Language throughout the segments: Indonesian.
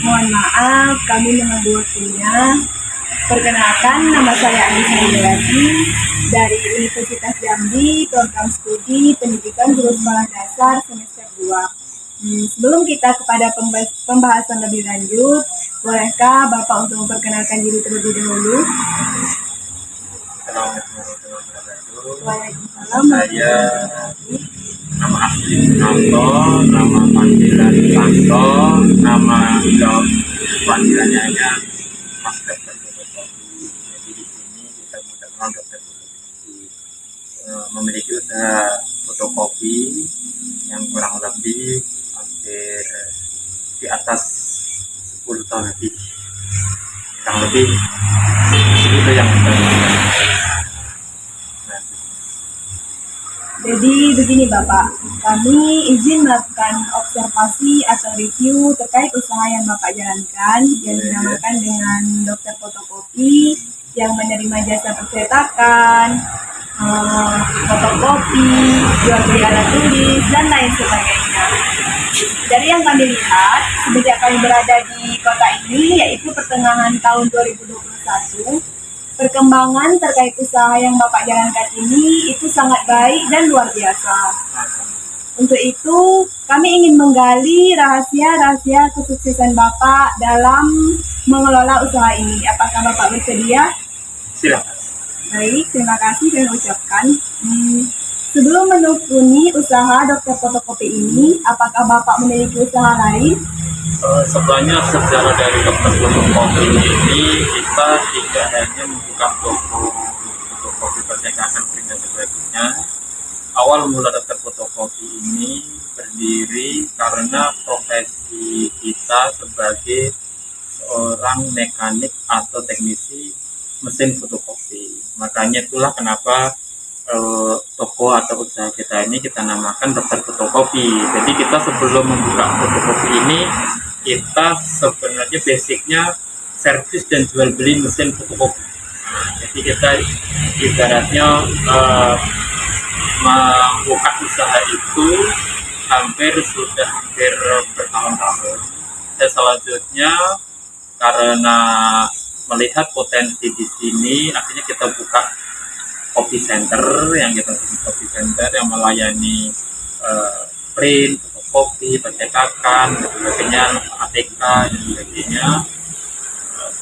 Mohon maaf, kami mengganggu waktunya. Perkenalkan, nama saya Anissa Indrawati dari Universitas Jambi, program studi pendidikan guru sekolah dasar semester 2. Sebelum kita kepada pembahasan lebih lanjut, bolehkah Bapak untuk memperkenalkan diri terlebih dahulu? Assalamualaikum warahmatullahi wabarakatuh. Waalaikumsalam. Saya nama asli Santo, nama panggilan Santo, nama panggilannya Mas Dokter Fotokopi. Jadi di sini kita mengenal Dokter Fotokopi, memiliki usaha fotokopi yang kurang lebih hampir di atas 10 tahun lebih, kurang lebih itu yang kita lakukan. Jadi begini Bapak, kami izin melakukan observasi atau review terkait usaha yang Bapak jalankan yang dinamakan dengan Dokter Fotokopi yang menerima jasa percetakan, fotokopi, jual beli alat tulis, dan lain sebagainya. Dari yang kami lihat, sejak kami berada di kota ini, yaitu pertengahan tahun 2021, perkembangan terkait usaha yang Bapak jalankan ini itu sangat baik dan luar biasa. Untuk itu, kami ingin menggali rahasia-rahasia kesuksesan Bapak dalam mengelola usaha ini. Apakah Bapak bersedia? Silakan. Baik, terima kasih saya ucapkan. Sebelum menekuni usaha Dokter Fotokopi ini, apakah Bapak memiliki usaha lain? Sebenarnya sejarah dari Dokter Fotokopi ini kita tidak hanya membuka toko fotokopi percetakan print dan sebagainya. Awal mula Dokter Fotokopi ini berdiri karena profesi kita sebagai seorang mekanik atau teknisi mesin fotokopi. Makanya itulah kenapa toko atau usaha kita ini kita namakan Dokter Fotokopi. Jadi kita sebelum membuka fotokopi ini, kita sebenarnya basicnya servis dan jual beli mesin fotokopi. Jadi kita ibaratnya membuka usaha itu hampir bertahun-tahun. Dan selanjutnya karena melihat potensi di sini, akhirnya kita buka copy center yang kita sebut copy center yang melayani print, fotokopi, percetakan, dan sebagainya, ATK dan sebagainya.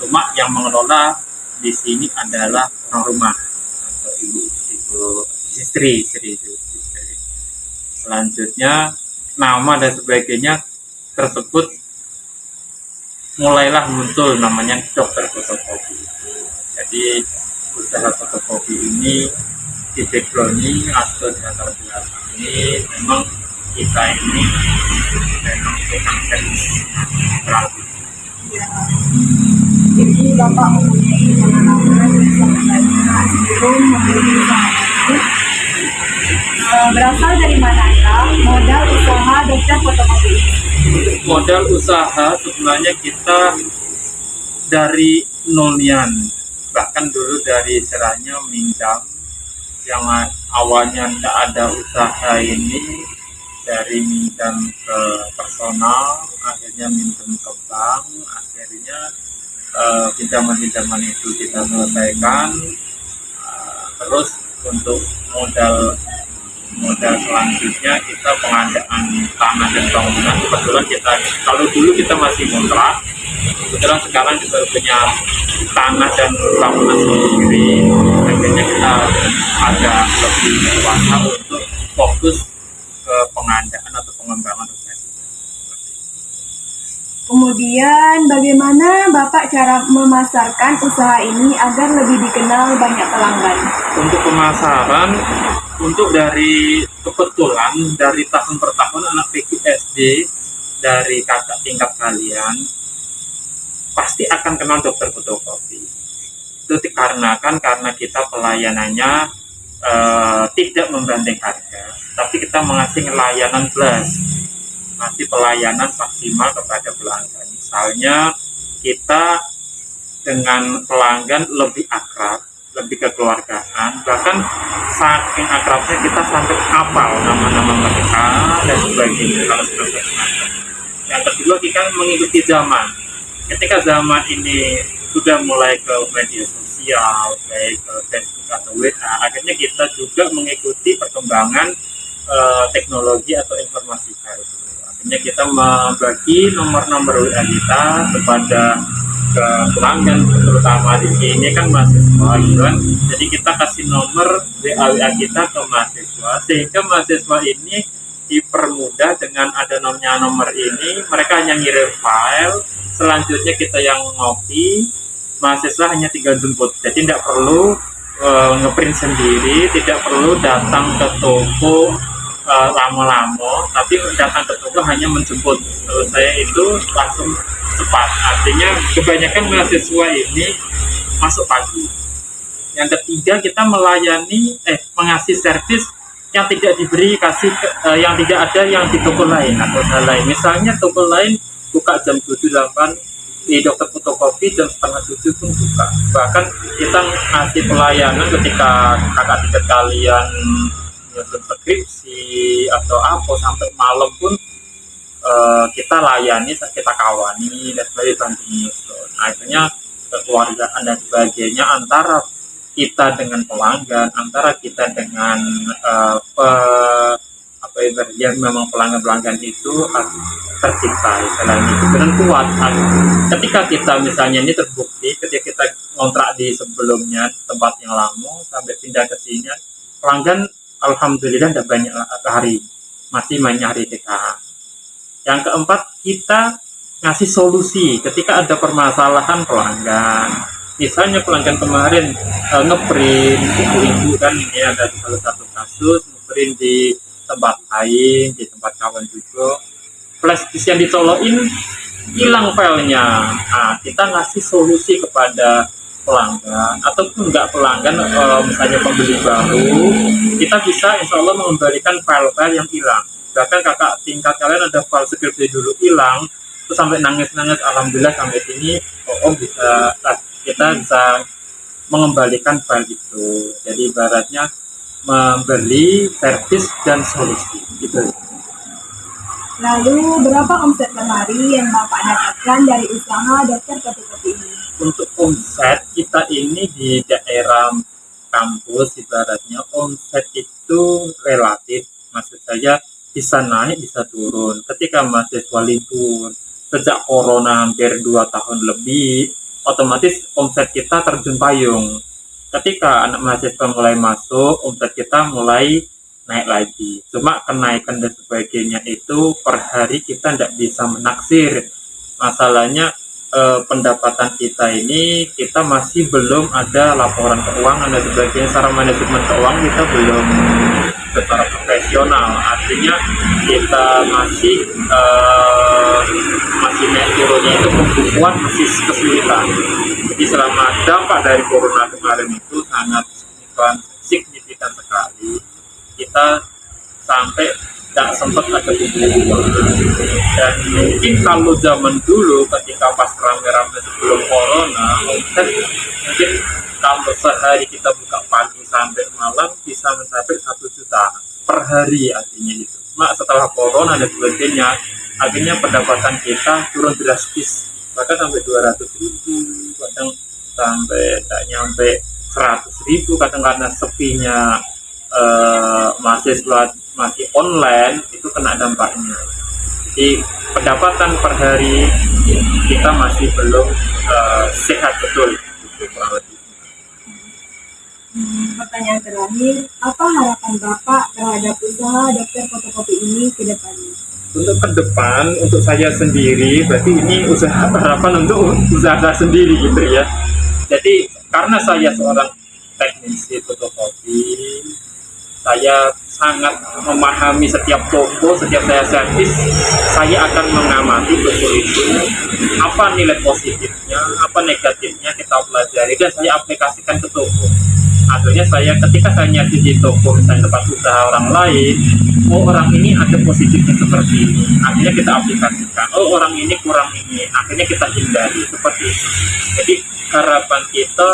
Cuma yang mengelola di sini adalah orang rumah atau ibu istri. Selanjutnya nama dan sebagainya tersebut mulailah muncul namanya Dokter Fotokopi. Jadi usaha fotokopi ini di background-nya atau di latar belakang memang kita ini memang tukang servis berarti. Jadi Bapak mempunyai pengalaman yang sangat banyak sebelum memiliki usaha ini. Berasal dari manakah modal usaha Dokter Fotokopi ini? Modal usaha sebenarnya kita dari nolian, bahkan dulu dari istilahnya minjam yang awalnya tidak ada usaha ini, dari minjam ke personal, akhirnya minjam ke bank, akhirnya pinjaman-pinjaman itu kita selesaikan. Terus untuk modal selanjutnya kita pengadaan tanah dan bangunan. Kebetulan kita, kalau dulu kita masih kontrak, kebetulan sekarang kita punya tanah dan bangunan sendiri. Akhirnya kita ada lebih kuasa untuk fokus ke pengadaan atau pengembangan usaha. Kemudian bagaimana Bapak cara memasarkan usaha ini agar lebih dikenal banyak pelanggan? Untuk pemasaran, untuk dari kebetulan dari tahun per tahun anak PG SD dari kakak tingkat kalian pasti akan kenal Dokter Fotokopi. Itu dikarenakan karena kita pelayanannya tidak membanding harga, tapi kita mengasih layanan plus, masih pelayanan maksimal kepada pelanggan. Misalnya kita dengan pelanggan lebih akrab, lebih kekeluargaan, bahkan saking akrabnya kita sampai hafal nama-nama mereka dan sebagainya kalau sudah berkenalan. Yang kedua, kita mengikuti zaman. ketika zaman ini sudah mulai ke media sosial, baik ke Facebook atau WA, akhirnya kita juga mengikuti perkembangan teknologi atau informasi baru. Akhirnya kita membagi nomor-nomor WA kita kepada ke pelanggan, terutama di sini kan mahasiswa, gitu kan. Jadi kita kasih nomor WA kita ke mahasiswa, sehingga mahasiswa ini dipermudah dengan ada nomor ini, mereka hanya ngirim file, selanjutnya kita yang ngopi, mahasiswa hanya tinggal jemput. Jadi tidak perlu ngeprint sendiri, tidak perlu datang ke toko lama-lama, tapi datang ke toko hanya menjemput. Selesai itu langsung cepat. Artinya kebanyakan mahasiswa ini masuk pagi. Yang ketiga, kita mengasih servis yang tidak diberi yang tidak ada yang di toko lain atau hal lain. Misalnya toko lain buka jam 7-8, di dokter fotokopi jam setengah 7 pun buka. Bahkan kita ngasih pelayanan ketika kakak tingkat kalian nyusun skripsi atau apa sampai malam pun kita layani, kita kawani dan sebagainya, bantu nyusun. Akhirnya kekeluargaan dan sebagainya antara kita dengan pelanggan, antara kita dengan yang memang pelanggan itu tercipta selain itu dan kuat. Ketika kita misalnya ini terbukti, ketika kita kontrak di sebelumnya tempat yang lama sampai pindah ke sini, pelanggan alhamdulillah tidak banyak hari, masih banyak hari TKH. Yang keempat, kita ngasih solusi ketika ada permasalahan pelanggan. Misalnya pelanggan kemarin ngeprint ibu-ibu kan, ini ada salah satu kasus ngeprint di tempat lain, di tempat kawan juga, flash disk yang dicolokin hilang filenya. Nah, kita ngasih solusi kepada pelanggan ataupun enggak pelanggan, misalnya pembeli baru, kita bisa insya Allah mengembalikan file-file yang hilang. Bahkan kakak tingkat kalian ada file skripsi dulu hilang, terus sampai nangis-nangis, alhamdulillah sampai sini kita bisa mengembalikan file itu. Jadi ibaratnya memberi servis dan solusi gitu. Lalu berapa omset per hari yang Bapak dapatkan dari usaha dokter fotokopi ini? Untuk omset kita ini di daerah kampus, ibaratnya omset itu relatif, maksud saya bisa naik bisa turun. Ketika mahasiswa libur, sejak corona hampir 2 tahun lebih, otomatis omset kita terjun payung. Ketika anak mahasiswa mulai masuk, omset kita mulai naik lagi. Cuma kenaikan dan sebagainya itu per hari kita tidak bisa menaksir. Masalahnya pendapatan kita ini, kita masih belum ada laporan keuangan dan sebagainya. Secara manajemen keuangan kita belum secara profesional. Artinya kita masih naik turunnya itu pembukuan masih kesulitan. Jadi selama dampak dari corona kemarin itu sangat signifikan sekali. Kita sampai tidak sempat ada pembukuan. Dan mungkin kalau zaman dulu ketika pas rame-rame sebelum corona, mungkin kalau sehari kita buka pagi sampai malam bisa mencapai 1 juta per hari, artinya itu. Cuma setelah corona dan sebagainya, akhirnya pendapatan kita turun drastis, bahkan sampai 200.000, kadang sampai tak nyampe 100.000, kadang karena sepinya mahasiswa masih online itu kena dampaknya. Jadi pendapatan per hari kita masih belum sehat betul, kurang lebih. Pertanyaan terakhir, apa harapan Bapak terhadap usaha dokter fotokopi ini ke depannya? Untuk ke depan, untuk saya sendiri, berarti ini harapan untuk usaha saya sendiri gitu ya. Jadi karena saya seorang teknisi fotokopi, saya sangat memahami setiap toko, setiap saya servis, saya akan mengamati toko itu, apa nilai positifnya, apa negatifnya kita pelajari dan saya aplikasikan ke toko. Akhirnya ketika saya nyari di toko, misalnya tempat usaha orang lain, orang ini ada positifnya seperti ini, akhirnya kita aplikasikan. Orang ini kurang ini, akhirnya kita hindari, seperti itu. Jadi harapan kita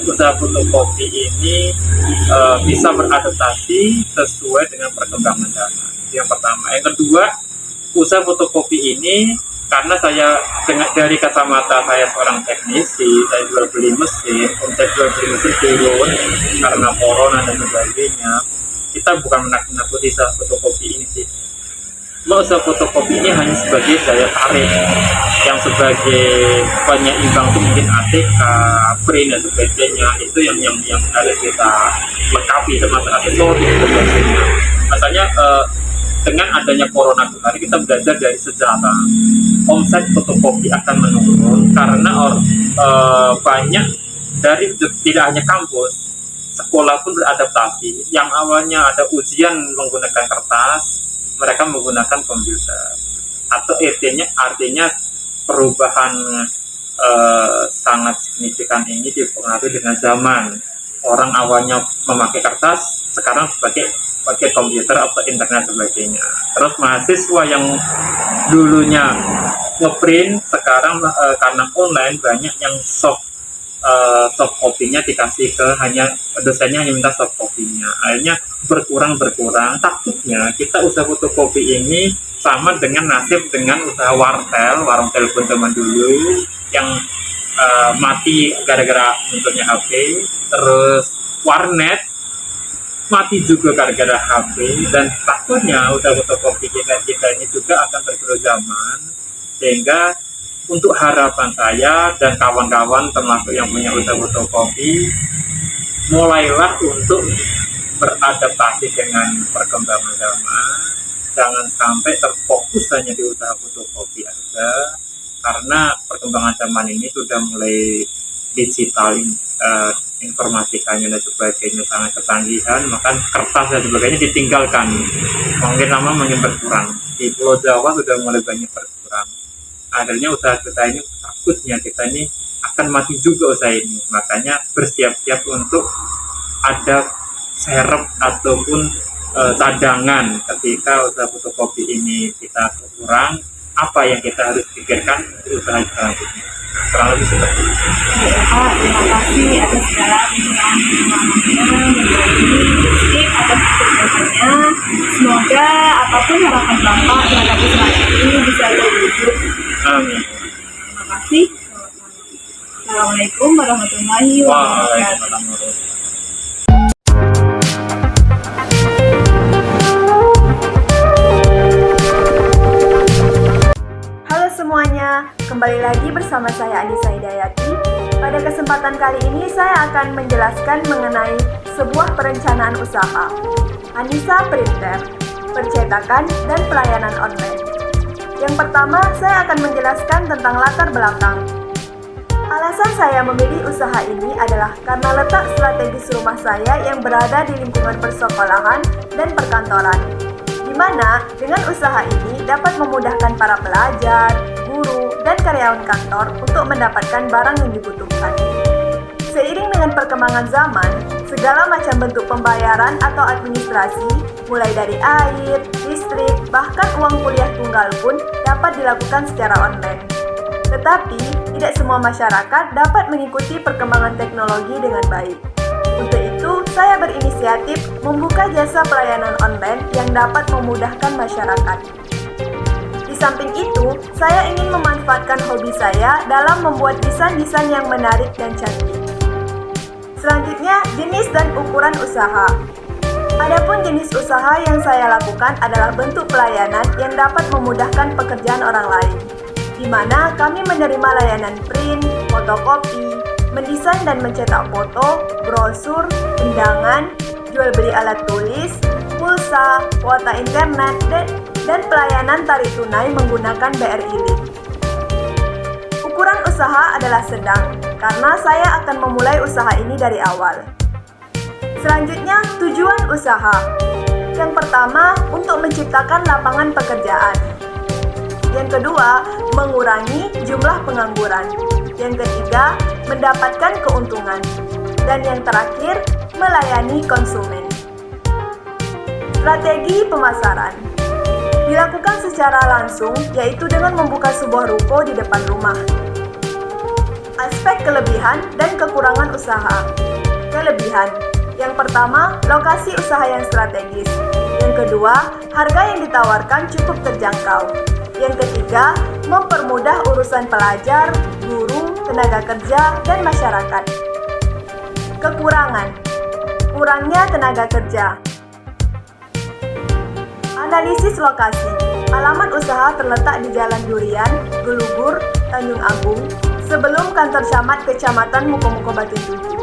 usaha fotokopi ini bisa beradaptasi sesuai dengan perkembangan zaman. Yang pertama. Yang kedua, usaha fotokopi ini karena saya dari kacamata saya seorang teknisi, saya jual beli mesin, omset jual beli mesin turun karena corona dan sebagainya. Kita bukan menakut-nakuti usaha fotokopi ini sih. Usaha fotokopi ini hanya sebagai daya tarik yang sebagai penyeimbang itu mungkin ATK, print dan sebagainya, itu yang harus kita lengkapi termasuk aksesoris dan sebagainya. Makanya dengan adanya corona kemarin kita belajar dari sejarah, omset fotokopi akan menurun karena banyak dari tidak hanya kampus, sekolah pun beradaptasi. Yang awalnya ada ujian menggunakan kertas, mereka menggunakan komputer. Atau artinya perubahan sangat signifikan ini dipengaruhi dengan zaman. Orang awalnya memakai kertas, sekarang pakai komputer atau internet sebagainya. Terus mahasiswa yang dulunya ngeprint, sekarang karena online banyak yang soft copy-nya dikasih ke dosennya hanya minta soft copy-nya. Akhirnya berkurang. Takutnya kita usaha fotokopi ini sama dengan nasib dengan usaha wartel, warung telepon zaman dulu yang mati gara-gara munculnya HP, terus warnet mati juga gara-gara HP, dan takutnya usaha fotokopi kita ini juga akan tergerus zaman. Sehingga untuk harapan saya dan kawan-kawan termasuk yang punya usaha fotokopi, mulailah untuk beradaptasi dengan perkembangan zaman. Jangan sampai terfokus hanya di usaha fotokopi aja, karena perkembangan zaman ini sudah mulai digital, informatikanya dan sebagainya sangat kecanggihan, maka kertas dan sebagainya ditinggalkan. Mungkin lama mungkin berkurang. Di Pulau Jawa sudah mulai banyak berkurang. Akhirnya usaha kita ini, takutnya kita ini akan mati juga usaha ini. Makanya bersiap-siap untuk ada serep ataupun cadangan ketika usaha fotokopi ini kita kurang, apa yang kita harus pikirkan untuk usaha selanjutnya. Kurang lebih seperti itu. Terima kasih atas segala berbagi atas kecerdasannya. Semoga apapun harapan Bapak terhadap usaha ini bisa terwujud. Amin. Terima kasih. Assalamualaikum warahmatullahi wabarakatuh. Waalaikumsalam. Halo semuanya, kembali lagi bersama saya Anissa Hidayati. Pada kesempatan kali ini saya akan menjelaskan mengenai sebuah perencanaan usaha, Anissa Printer, percetakan dan pelayanan online. Yang pertama, saya akan menjelaskan tentang latar belakang. Alasan saya memilih usaha ini adalah karena letak strategis rumah saya yang berada di lingkungan persekolahan dan perkantoran, di mana dengan usaha ini dapat memudahkan para pelajar, guru, dan karyawan kantor untuk mendapatkan barang yang dibutuhkan. Seiring dengan perkembangan zaman, segala macam bentuk pembayaran atau administrasi, mulai dari air, listrik, bahkan uang kuliah tunggal pun dapat dilakukan secara online. Tetapi, tidak semua masyarakat dapat mengikuti perkembangan teknologi dengan baik. Untuk itu, saya berinisiatif membuka jasa pelayanan online yang dapat memudahkan masyarakat. Di samping itu, saya ingin memanfaatkan hobi saya dalam membuat desain-desain yang menarik dan cantik. Selanjutnya, jenis dan ukuran usaha. Adapun jenis usaha yang saya lakukan adalah bentuk pelayanan yang dapat memudahkan pekerjaan orang lain, di mana kami menerima layanan print, fotokopi, mendesain dan mencetak foto, brosur, undangan, jual beli alat tulis, pulsa, kuota internet, dan pelayanan tarik tunai menggunakan BRI Link. Ukuran usaha adalah sedang, karena saya akan memulai usaha ini dari awal. Selanjutnya, tujuan usaha. Yang pertama, untuk menciptakan lapangan pekerjaan. Yang kedua, mengurangi jumlah pengangguran. Yang ketiga, mendapatkan keuntungan. Dan yang terakhir, melayani konsumen. Strategi pemasaran dilakukan secara langsung, yaitu dengan membuka sebuah ruko di depan rumah. Aspek kelebihan dan kekurangan usaha. Kelebihan: yang pertama, lokasi usaha yang strategis. Yang kedua, harga yang ditawarkan cukup terjangkau. Yang ketiga, mempermudah urusan pelajar, guru, tenaga kerja, dan masyarakat. Kekurangan: kurangnya tenaga kerja. Analisis lokasi. Alamat usaha terletak di Jalan Durian, Gelugur, Tanjung Agung, sebelum kantor camat Kecamatan Mukomuko Batu Tujuh.